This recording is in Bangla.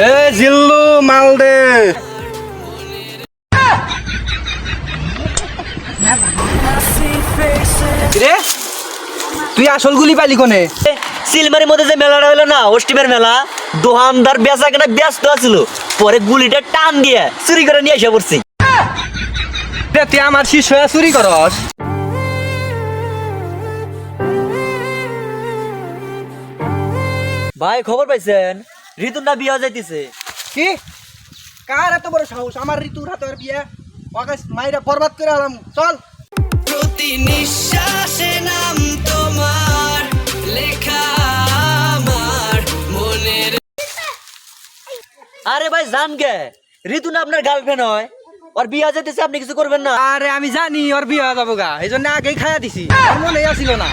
এ জিল্লু মাল দে। রে তুই আসল গুলি পালি কোনে? সিলমারির মধ্যে যে মেলাটা হলো না, অষ্টিমের মেলা, দোকানদার বেচা কেনা ব্যস্ত আছিল, পরে গুলিটা টান দিয়ে চুরি করে নিয়ে এসে পড়ছি। তুই আমার শিষ্য চুরি করস? ভাই খবর পাইছেন, ঋতুর না বিয়া যাইতেছে। কি? কার এত বড় সাহস আমার ঋতুর হাতে বিয়ে? ওকে মাইরা বরবাদ করে আলাম। চল। প্রতি নিঃশ্বাসে নাম তোমার লেখা আমার মনের। আরে ভাই জান গে, ঋতু না আপনার গার্লফ্রেন্ড হয়, ওর বিয়া যাইতেছে, আপনি কিছু করবেন না? আরে আমি জানি ওর বিয়ে হয়ে যাবো গা, এই জন্য আগেই খাইয়া দিছি, আমার মনে আসিল না।